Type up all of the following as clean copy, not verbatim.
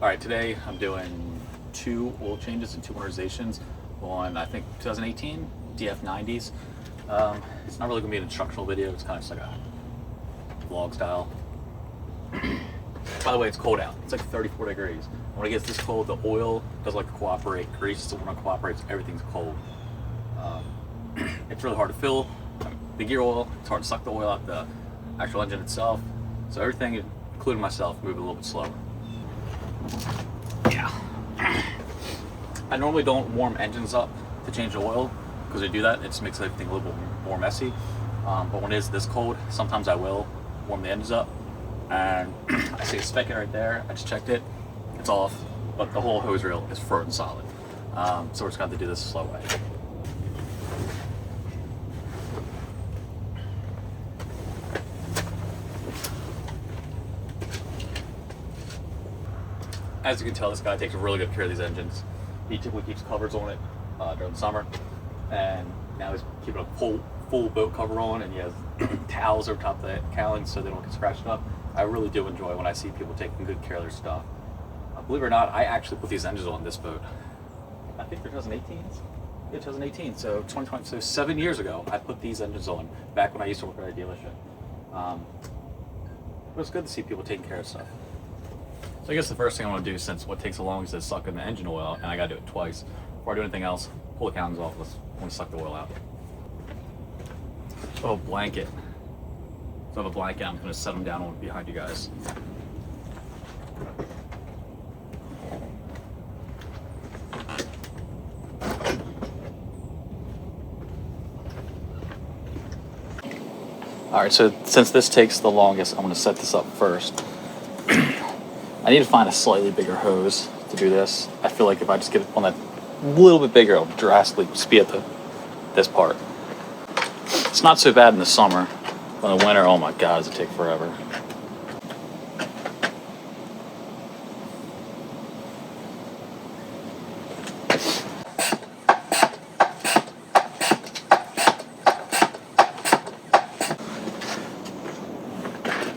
All right, today I'm doing 2 oil changes and 2 winterizations on, I think, 2018 DF90s. It's not really gonna be an instructional video. It's kind of just like a vlog style. By the way, it's cold out. It's like 34 degrees. When it gets this cold, the oil doesn't like to cooperate. Grease doesn't want to cooperate, so everything's cold. It's really hard to fill the gear oil. It's hard to suck the oil out the actual engine itself. So everything, including myself, move a little bit slower. Yeah. I normally don't warm engines up to change the oil, because I do that, it just makes everything a little bit more messy. But when it is this cold, sometimes I will warm the engines up. And I see a spigot right there. I just checked it. It's off, but the whole hose reel is frozen solid. So we're just going to have to do this the slow way. As you can tell, this guy takes really good care of these engines. He typically keeps covers on it during the summer, and now he's keeping a full boat cover on, and he has towels over top of the cowlings so they don't get scratched up. I really do enjoy when I see people taking good care of their stuff. Believe it or not, I actually put these engines on this boat. I think they're 2018s? Yeah, 2018, so 2020, so 7 years ago, I put these engines on, back when I used to work at a dealership. It was good to see people taking care of stuff. So I guess the first thing I want to do, since what takes the longest is sucking the engine oil, and I got to do it twice, before I do anything else, pull the cowlings off, let's want to suck the oil out. Oh, blanket. So I have a blanket, I'm going to set them down on behind you guys. Alright, so since this takes the longest, I'm going to set this up first. I need to find a slightly bigger hose to do this. I feel like if I just get one that a little bit bigger, it'll drastically speed up this part. It's not so bad in the summer, but in the winter, oh my god, does it take forever.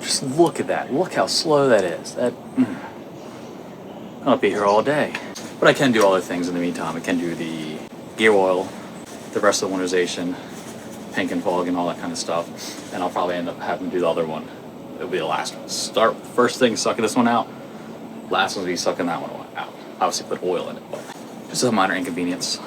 Just look at that. Look how slow that is. I'll be here all day. But I can do other things in the meantime. I can do the gear oil, the rest of the winterization, pink and fog and all that kind of stuff. And I'll probably end up having to do the other one. It'll be the last one. First thing, sucking this one out. Last one's be sucking that one out. Obviously put oil in it, but just a minor inconvenience.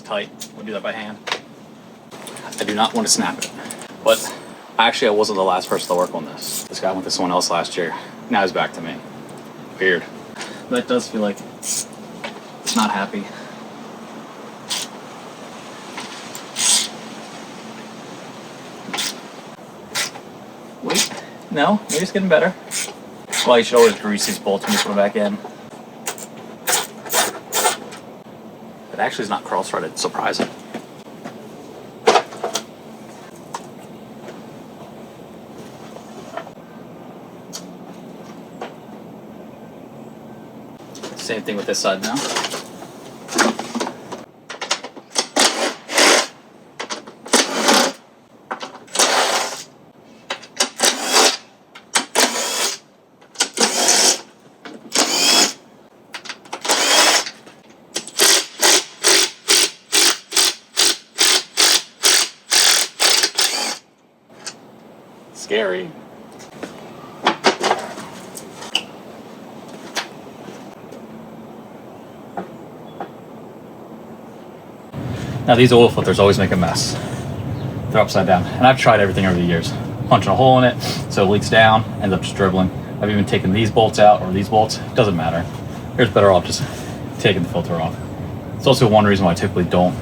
Tight. We'll do that by hand. I do not want to snap it, but actually I wasn't the last person to work on this. This guy went to someone else last year. Now he's back to me. Weird. That does feel like it's not happy. Wait, no, maybe it's getting better. Well, you should always grease these bolts when you put them back in. It actually is not cross-threaded, surprising. Same thing with this side now. Scary. Now these oil filters always make a mess. They're upside down. And I've tried everything over the years. Punching a hole in it so it leaks down, ends up just dribbling. I've even taken these bolts out or these bolts, it doesn't matter. Here's better off just taking the filter off. It's also one reason why I typically don't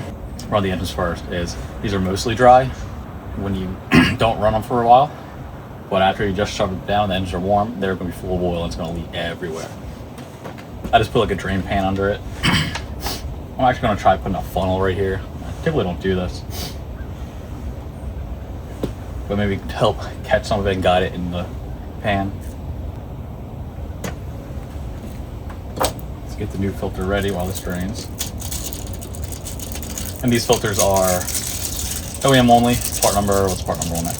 run the engines first, is these are mostly dry when you don't run them for a while. But after you just shove it down, the engines are warm, they're going to be full of oil and it's going to leak everywhere. I just put like a drain pan under it. I'm actually gonna try putting a funnel right here. I typically don't do this, but maybe help catch some of it and guide it in the pan. Let's get the new filter ready while this drains. And these filters are OEM only. Part number, what's part number on it?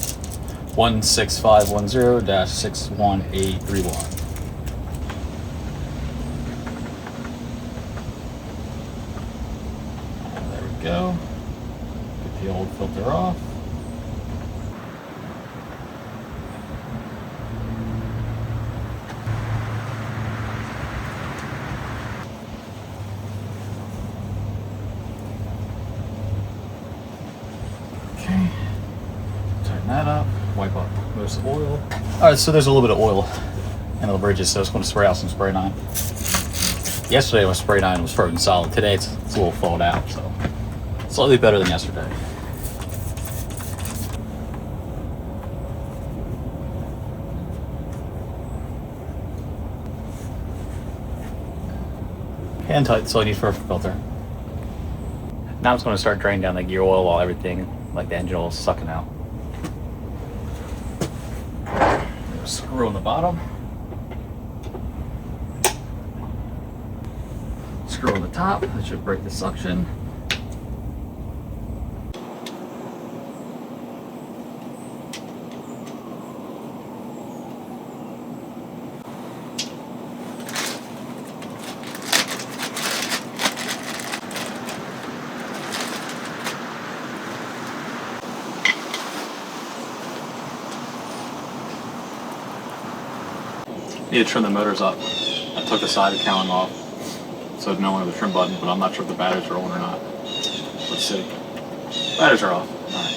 16510-61831. There we go. Get the old filter off. Okay. Turn that up. Wipe up most of the oil. Alright, so there's a little bit of oil in the bridges, so it's going to spray out some spray nine. Yesterday my spray nine was frozen solid. Today it's a little thawed out, so slightly better than yesterday. Hand tight, so I need for a filter. Now I'm just going to start draining down the gear oil while everything, like the engine oil, is sucking out. Screw on the bottom. Screw on the top. That should break the suction. Need to trim the motors up. I took the side cowling off, so no one have the trim button, but I'm not sure if the batteries are on or not. Let's see. Batteries are off. Alright.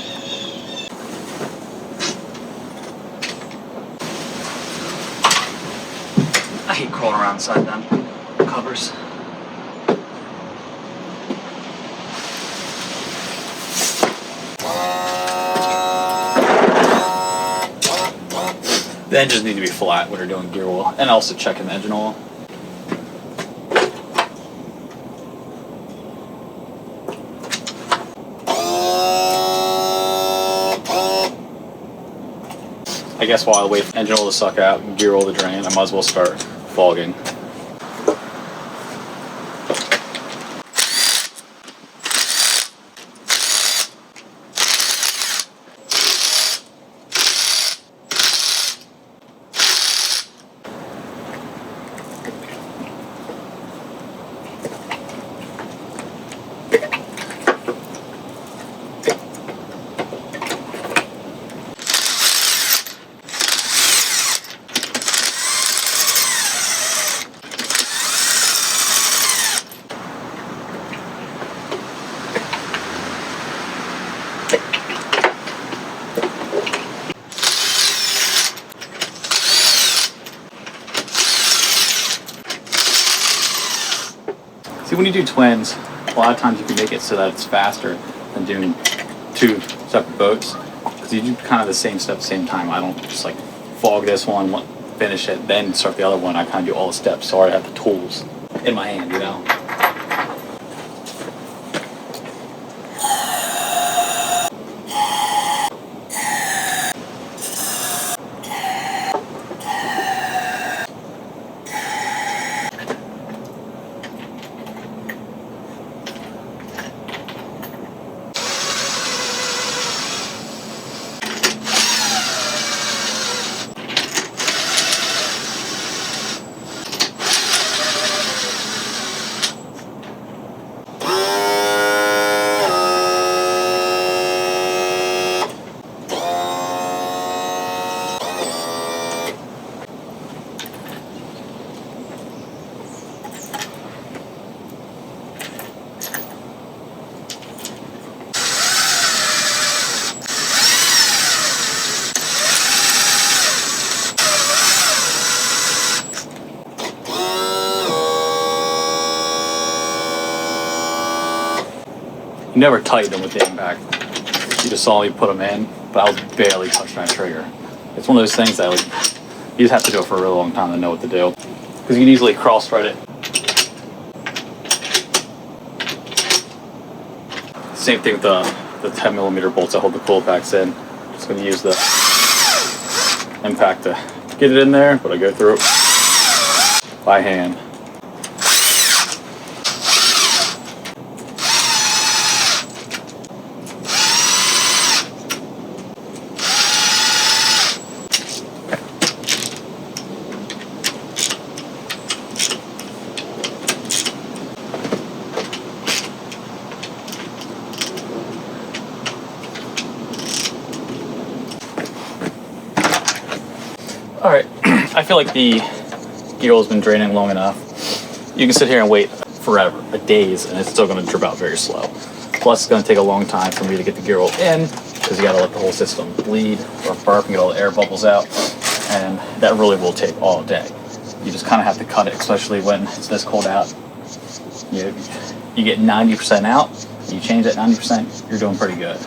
I hate crawling around inside them covers. The engines need to be flat when you're doing gear oil, and also checking the engine oil. I guess while I wait for engine oil to suck out and gear oil to drain, I might as well start fogging. See, when you do twins, a lot of times you can make it so that it's faster than doing two separate boats, because you do kind of the same stuff at the same time. I don't just like fog this one, finish it, then start the other one. I kind of do all the steps, so I already have the tools in my hand, you know? You never tighten them with the impact. You just saw me put them in, but I was barely touching that trigger. It's one of those things that like, you just have to do it for a really long time to know what to do. Because you can easily cross-thread it Same thing with the 10mm bolts that hold the coil packs in. Just going to use the impact to get it in there, but I go through it by hand. Alright, I feel like the gear oil's been draining long enough. You can sit here and wait forever, days, and it's still going to drip out very slow. Plus, it's going to take a long time for me to get the gear oil in, because you got to let the whole system bleed or burp and get all the air bubbles out, and that really will take all day. You just kind of have to cut it, especially when it's this cold out. You get 90% out, you change that 90%, you're doing pretty good.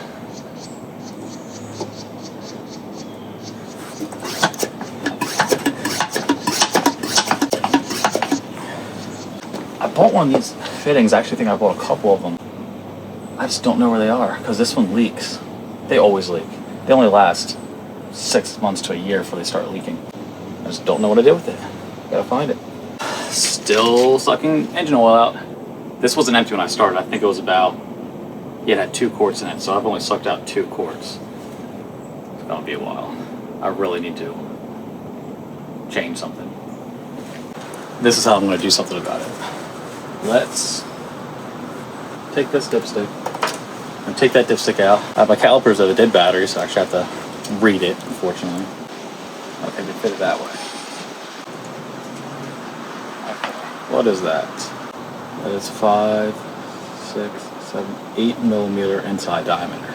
I bought one of these fittings. I actually think I bought a couple of them. I just don't know where they are because this one leaks. They always leak. They only last 6 months to a year before they start leaking. I just don't know what to do with it. Gotta find it. Still sucking engine oil out. This wasn't empty when I started. I think it was about, yeah, it had 2 quarts in it, so I've only sucked out 2 quarts. It's gonna be a while. I really need to change something. This is how I'm gonna do something about it. Let's take this dipstick and take that dipstick out. I have my calipers are the dead battery, so I actually have to read it, unfortunately. Okay, they fit it that way. Okay. What is that? That is 5, 6, 7, 8mm inside diameter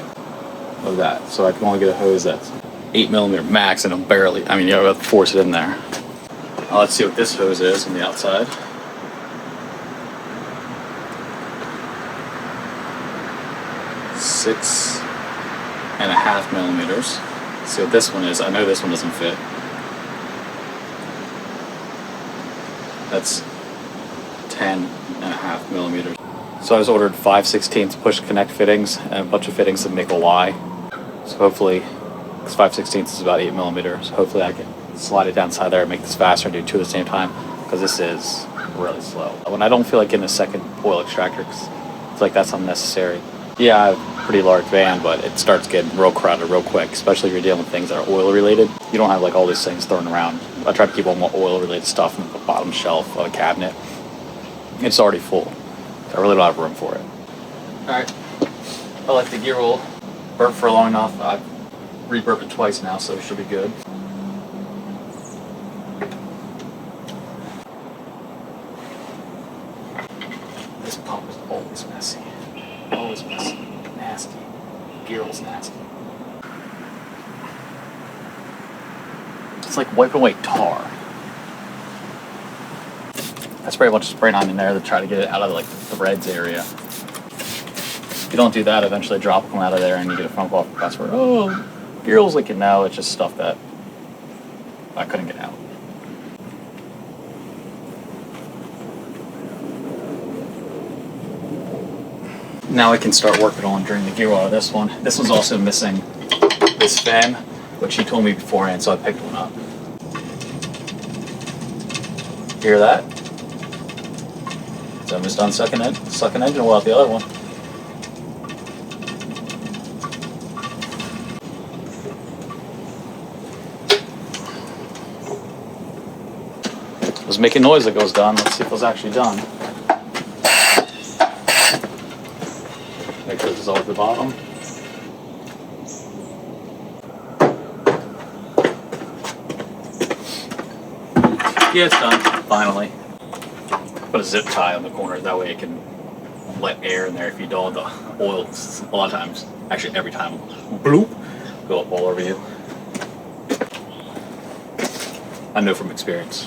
of that. So I can only get a hose that's 8mm max, and I'm barely, I mean, you have to force it in there. Now let's see what this hose is on the outside. 6.5mm. Let's see what this one is. I know this one doesn't fit. That's 10.5mm. So I just ordered 5/16 push connect fittings and a bunch of fittings that make a Y. So hopefully, because 5/16 is about 8mm, so hopefully I can slide it down inside there and make this faster and do 2 at the same time, because this is really slow. When I don't feel like getting a second oil extractor, because it's like that's unnecessary. Yeah, I have a pretty large van, but it starts getting real crowded real quick, especially if you're dealing with things that are oil related. You don't have like all these things thrown around. I try to keep all my oil related stuff in the bottom shelf of a cabinet. It's already full. I really don't have room for it. Alright, I like the gear oil burp for long enough. I've re-burped it twice now, so it should be good. This pump is always messy. Always messy. Nasty. Gear oil's nasty. It's like wiping away tar. I spray a bunch of spray on in there to try to get it out of like the threads area. If you don't do that, eventually drop will come out of there and you get a phone call from the customer. Oh, gear oil's leaking now. It's just stuff that I couldn't get out. Now I can start working on draining the gear oil out of this one. This one's also missing this fan, which he told me beforehand, so I picked one up. Hear that? It's almost done sucking engine oil out the other one. It was making noise like it was done. Let's see if it was actually done. Make sure this is all at the bottom. Yeah, it's done, finally. Put a zip tie on the corner, that way it can let air in there. If you don't, the oil, a lot of times, actually every time, bloop, go up all over you. I know from experience.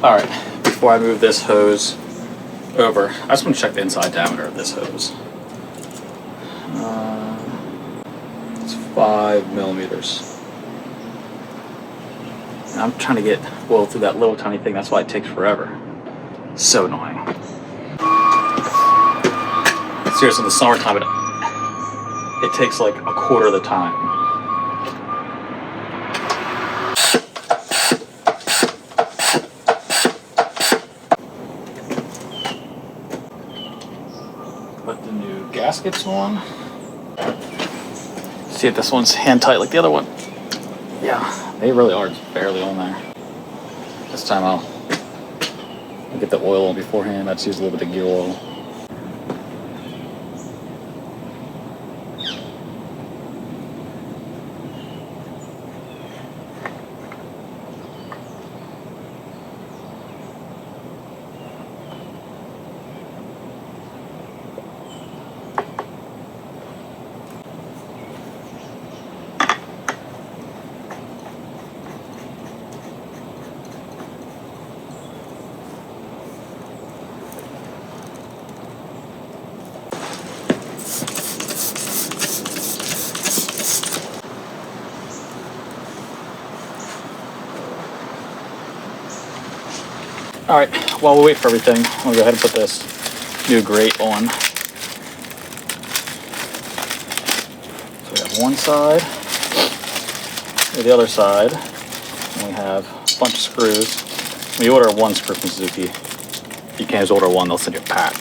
Alright, before I move this hose over, I just want to check the inside diameter of this hose. 5 millimeters. And I'm trying to get oil through that little tiny thing. That's why it takes forever. So annoying. Seriously, in the summertime, it takes like a quarter of the time. Put the new gaskets on. See if this one's hand tight like the other one. Yeah, they really are just barely on there. This time I'll get the oil on beforehand. I just use a little bit of gear oil. All right, while we wait for everything, I'm gonna go ahead and put this new grate on. So we have one side, and the other side, and we have a bunch of screws. When you order one screw from Suzuki, you can't just order one, they'll send you a pack.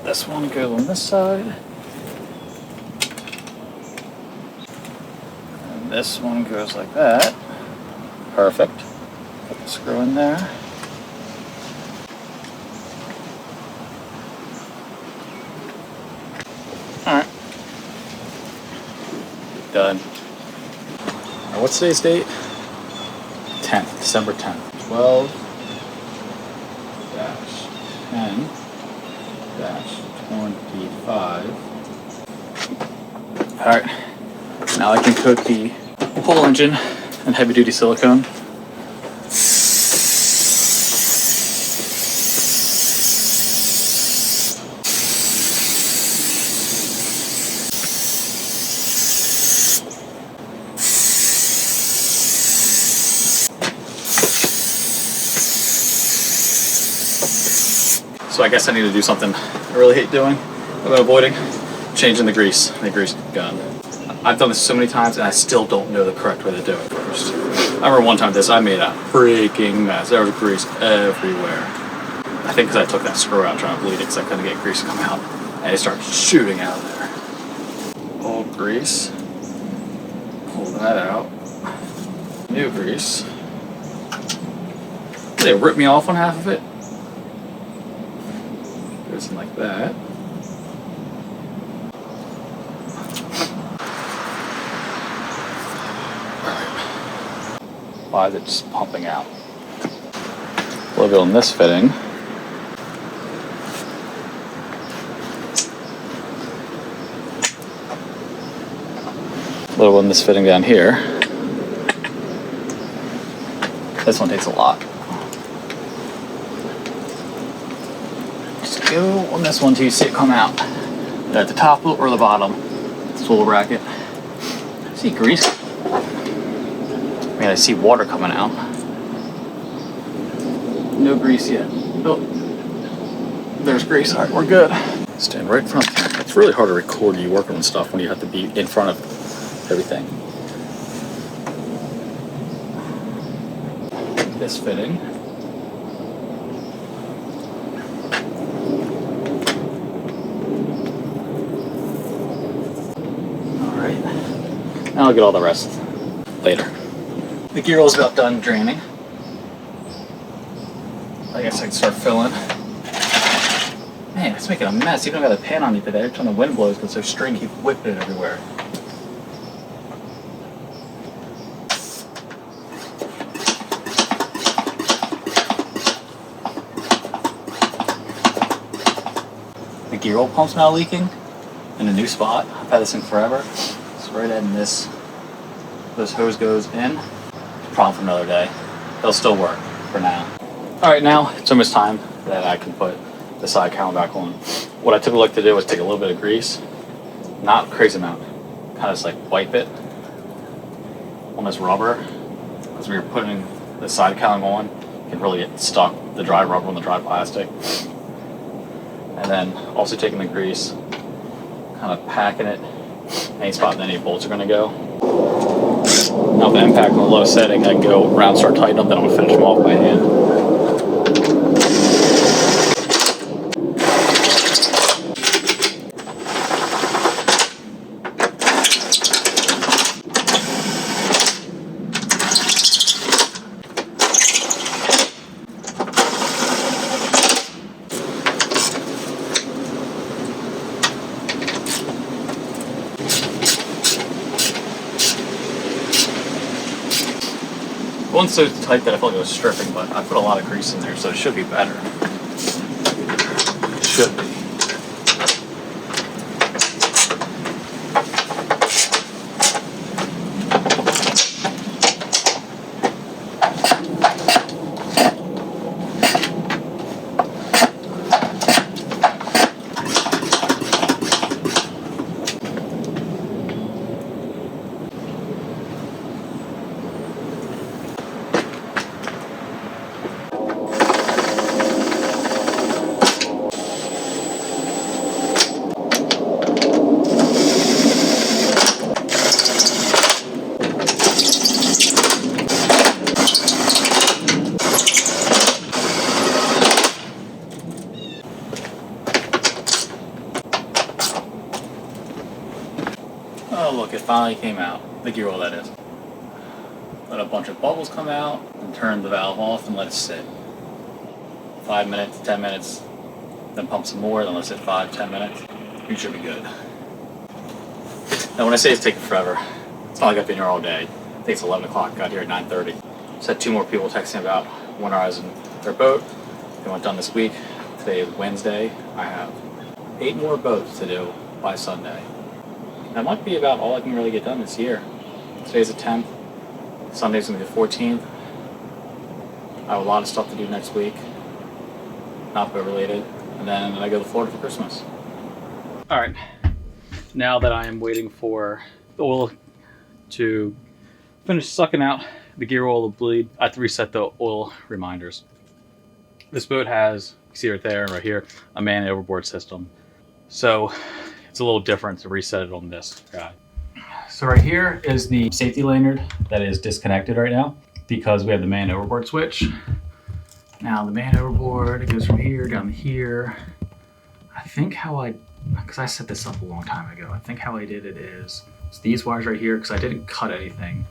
This one goes on this side. And this one goes like that. Perfect. Put the screw in there. Alright. Done. Now what's today's date? 10th, December 10th. 12-10-25. Alright. Now I can coat the whole engine in heavy duty silicone. So I guess I need to do something I really hate doing. I've been avoiding changing the grease gun. I've done this so many times and I still don't know the correct way to do it first. I remember one time I made a freaking mess. There was grease everywhere. I think because I took that screw out trying to bleed it because I couldn't get grease to come out. And it started shooting out of there. Old grease. Pull that out. New grease. They ripped me off on half of it. Goes in like that. Why is it just pumping out? A little bit on this fitting. A little on this fitting down here. This one takes a lot. Just go on this one till you see it come out. Either at the top or the bottom. This little bracket. See grease? I mean, I see water coming out. No grease yet. Oh, there's grease. All right, we're good. Stand right in front of the camera. It's really hard to record you working on stuff when you have to be in front of everything. This fitting. All right. Now I'll get all the rest later. The gear oil's about done draining. I guess I can start filling. Man, it's making a mess. Even got a pan on me today. Every time the wind blows, because so string keep whipping it everywhere. The gear oil pump's now leaking in a new spot. I've had this thing forever. It's right in this. This hose goes in. Problem for another day. They'll still work for now. All right, now it's almost time that I can put the side cowling back on. What I typically like to do is take a little bit of grease, not a crazy amount, kind of just like wipe it on this rubber, because when you're putting the side cowling on, you can really get stuck, the dry rubber on the dry plastic. And then also taking the grease, kind of packing it any spot that any bolts are going to go. Now with the impact on the low setting, I can go around, start tightening them, then I'm going to finish them off by hand. One's so tight that I felt like it was stripping, but I put a lot of grease in there, so it should be better. It should be. Oh look, it finally came out. The gear oil, that is. Let a bunch of bubbles come out and turn the valve off and let it sit. 5 minutes, 10 minutes, then pump some more, then let it sit 5-10 minutes. You should be good. Now when I say it's taking forever, it's not like I've been here all day. I think it's 11 o'clock, got here at 9:30. Just had 2 more people texting about winterizing their boat. They went done this week. Today is Wednesday. I have 8 more boats to do by Sunday. That might be about all I can really get done this year. Today's the 10th. Sunday's going to be the 14th. I have a lot of stuff to do next week. Not boat related. And then I go to Florida for Christmas. Alright. Now that I am waiting for the oil to finish sucking out the gear oil to bleed, I have to reset the oil reminders. This boat has, you see right there and right here, a man overboard system. So it's a little different to reset it on this guy. So right here is the safety lanyard that is disconnected right now because we have the man overboard switch. Now the man overboard, it goes from here down to here. I think because I set this up a long time ago, I think how I did it is, it's these wires right here because I didn't cut anything.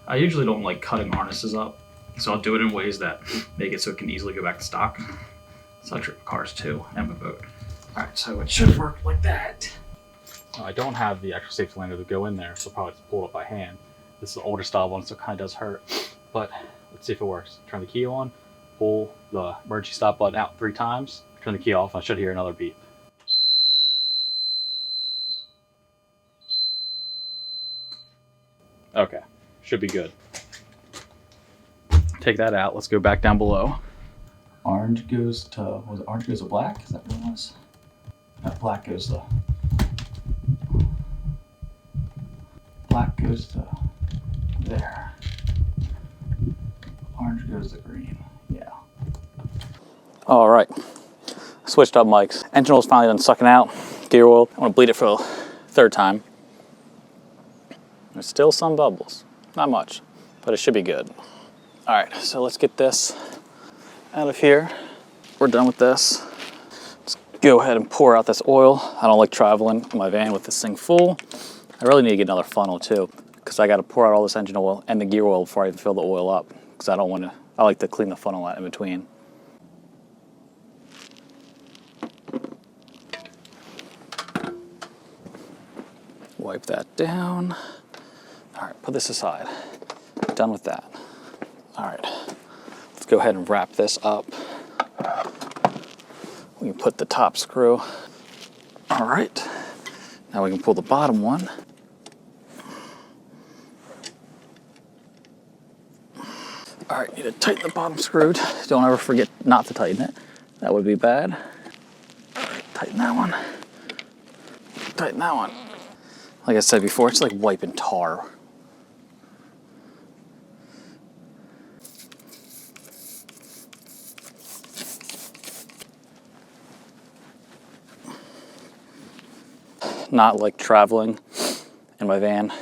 I usually don't like cutting harnesses up, so I'll do it in ways that make it so it can easily go back to stock. So I trip cars too, and my boat. Alright, so it should work like that. I don't have the extra safety lanyard to go in there, so I'll probably just pull it up by hand. This is the older style one, so it kind of does hurt. But let's see if it works. Turn the key on, pull the emergency stop button out 3 times, turn the key off, and I should hear another beep. Okay, should be good. Take that out, let's go back down below. Orange goes to, was it orange goes to black? Is that what it was? No, black goes to there. Orange goes to green, yeah. All right, switched up mics. Engine oil's finally done sucking out. Gear oil, I'm gonna bleed it for a 3rd time. There's still some bubbles, not much, but it should be good. All right, so let's get this out of here. We're done with this. Let's go ahead and pour out this oil. I don't like traveling in my van with this thing full. I really need to get another funnel too, because I got to pour out all this engine oil and the gear oil before I even fill the oil up, because I like to clean the funnel out in between. Wipe that down. All right, put this aside. Done with that. All right, let's go ahead and wrap this up. We can put the top screw. All right, now we can pull the bottom one. All right, need to tighten the bottom screw. Don't ever forget not to tighten it. That would be bad. All right, tighten that one. Tighten that one. Like I said before, it's like wiping tar. Not like traveling in my van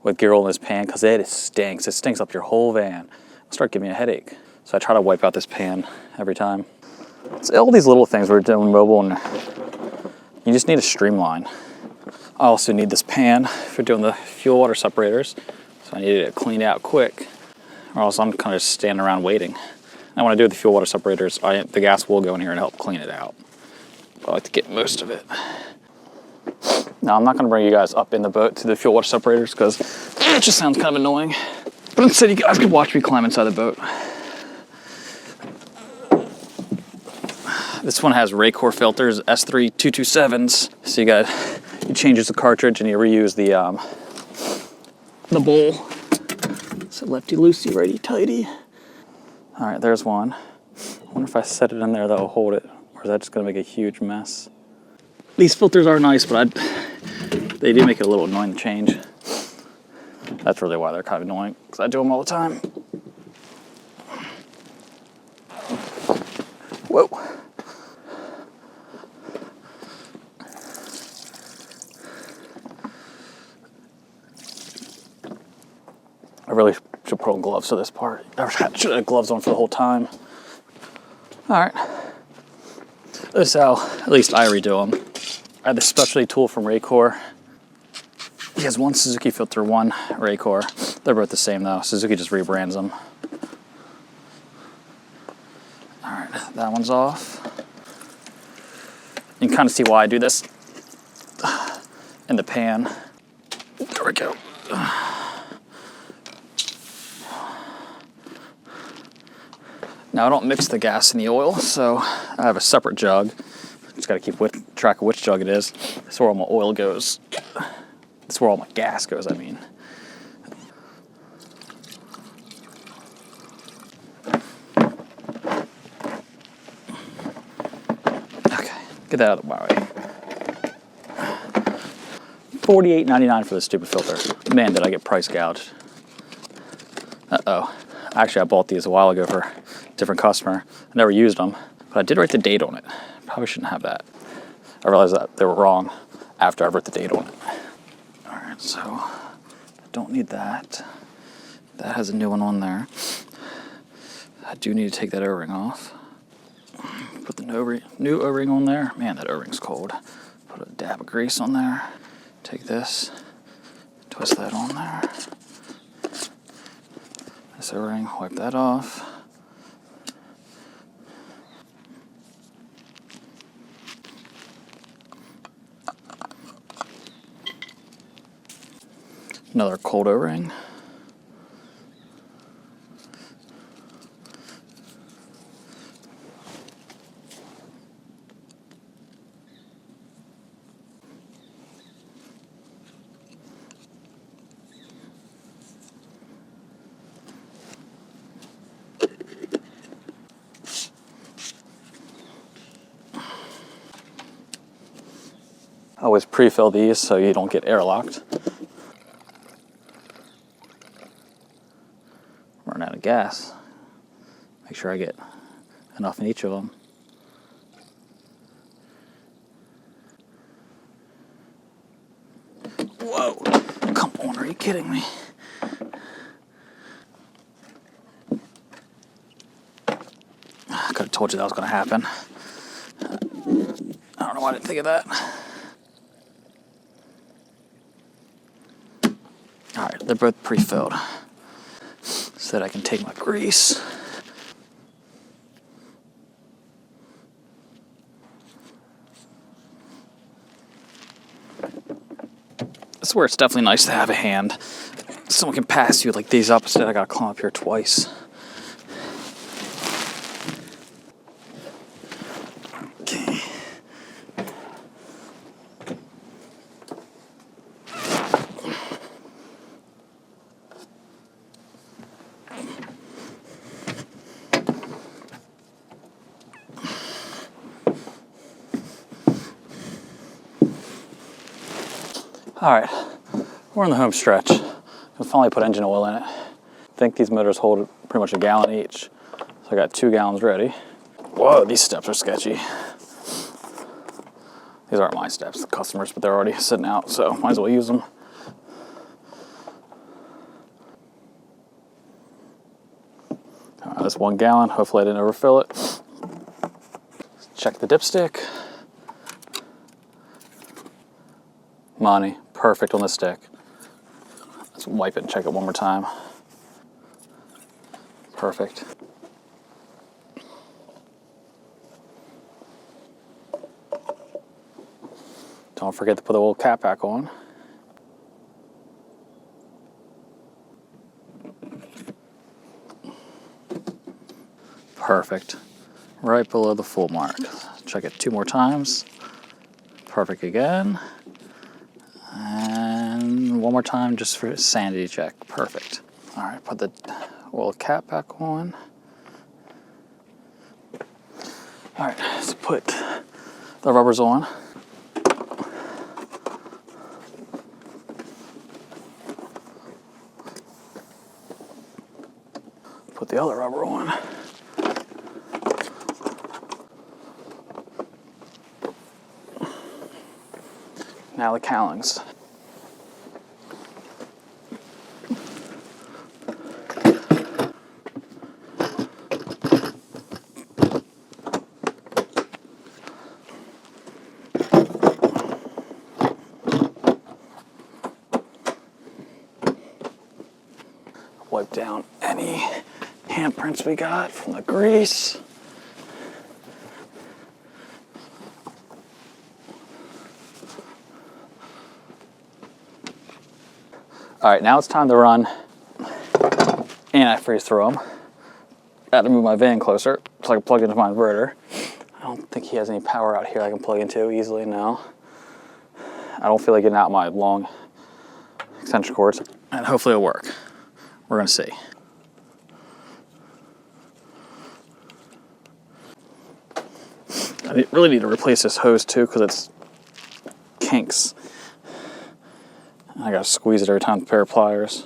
with gear oil in this pan, because it stinks. It stinks up your whole van. It'll start giving me a headache. So I try to wipe out this pan every time. It's all these little things we're doing mobile, and you just need to streamline. I also need this pan for doing the fuel water separators, so I need it cleaned out quick, or else I'm kind of just standing around waiting. And when I do the fuel water separators, the gas will go in here and help clean it out. But I like to get most of it. Now, I'm not going to bring you guys up in the boat to the fuel water separators because it just sounds kind of annoying. But instead, you guys can watch me climb inside the boat. This one has Raycor filters, S3 227s. So you change the cartridge and you reuse the bowl. So lefty loosey, righty tighty. All right, there's one. I wonder if I set it in there, that will hold it, or is that just going to make a huge mess? These filters are nice, but they do make it a little annoying to change. That's really why they're kind of annoying, because I do them all the time. Whoa. I really should put on gloves for this part. I should have gloves on for the whole time. All right. This is how, at least I redo them. I have this specialty tool from Raycor. He has one Suzuki filter, one Raycor. They're both the same though. Suzuki just rebrands them. All right, that one's off. You can kind of see why I do this in the pan. There we go. Now I don't mix the gas and the oil, so I have a separate jug. Just gotta keep track of which jug it is. That's where all my oil goes. That's where all my gas goes, I mean. Okay, get that out of my way. $48.99 for this stupid filter. Man, did I get price gouged. Uh-oh. Actually, I bought these a while ago for a different customer. I never used them, but I did write the date on it. Probably shouldn't have that. I realized that they were wrong after I wrote the date on it. All right, so I don't need that. That has a new one on there. I do need to take that O-ring off. Put the new O-ring on there. Man, that O-ring's cold. Put a dab of grease on there. Take this, twist that on there. This O-ring, wipe that off. Another cold O-ring. I always pre-fill these so you don't get airlocked. Run out of gas. Make sure I get enough in each of them. Whoa, come on, are you kidding me? I could have told you that was going to happen. I don't know why I didn't think of that. All right, they're both pre-filled so that I can take my grease. This is where it's definitely nice to have a hand. Someone can pass you like these up instead I gotta climb up here twice. Okay. All right, we're in the home stretch. We finally put engine oil in it. I think these motors hold pretty much a gallon each. So I got 2 gallons ready. Whoa, these steps are sketchy. These aren't my steps, the customers, but they're already sitting out, so might as well use them. All right, that's 1 gallon. Hopefully I didn't overfill it. Check the dipstick. Money, perfect on the stick. Let's wipe it and check it one more time. Perfect. Don't forget to put the old cap back on. Perfect. Right below the full mark. Check it 2 more times. Perfect again. And 1 more time just for a sanity check. Perfect. All right, put the oil cap back on. All right, let's put the rubbers on. Put the other rubber on. Now the cowlings. Wipe down any handprints we got from the grease. All right, now it's time to run antifreeze through them. Got to move my van closer so I can plug into my inverter. I don't think he has any power out here I can plug into easily now. I don't feel like getting out my long extension cords, and hopefully it'll work. We're gonna see. I really need to replace this hose too because it's kinks. I gotta squeeze it every time with a pair of pliers.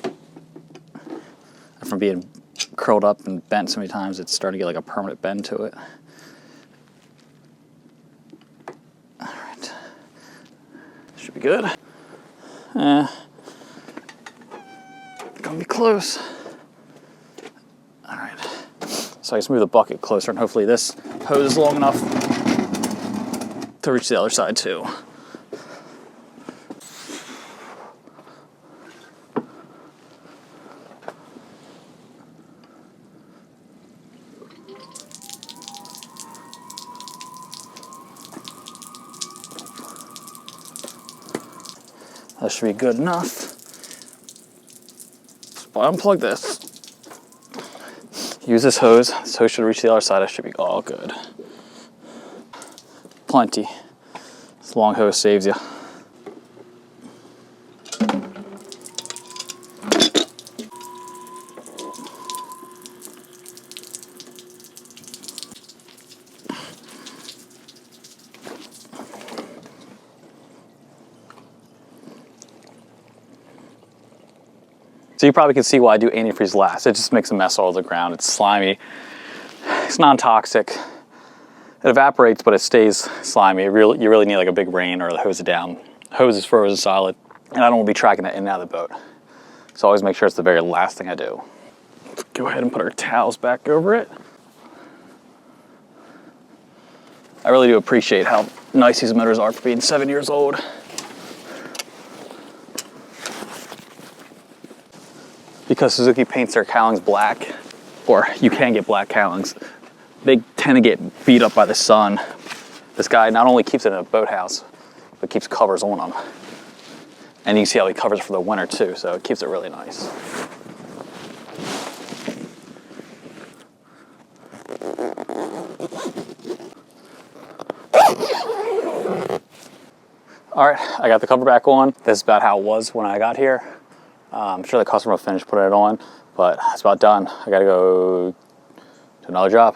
And from being curled up and bent so many times, it's starting to get like a permanent bend to it. All right, should be good. Gonna be close. All right, so I just move the bucket closer and hopefully this hose is long enough to reach the other side too. That should be good enough. But unplug this. Use this hose. This hose should reach the other side. It should be all good. Plenty. This long hose saves you. So you probably can see why I do antifreeze last. It just makes a mess all over the ground. It's slimy. It's non-toxic. It evaporates, but it stays slimy. You really need like a big rain or the hose it down. Hose is frozen solid, and I don't want to be tracking that in and out of the boat. So always make sure it's the very last thing I do. Let's go ahead and put our towels back over it. I really do appreciate how nice these motors are for being 7 years old. Because Suzuki paints their cowlings black, or you can get black cowlings, they tend to get beat up by the sun. This guy not only keeps it in a boathouse, but keeps covers on them. And you can see how he covers for the winter too, so it keeps it really nice. All right, I got the cover back on. This is about how it was when I got here. I'm sure the customer will finish putting it on, but it's about done. I gotta go to another job.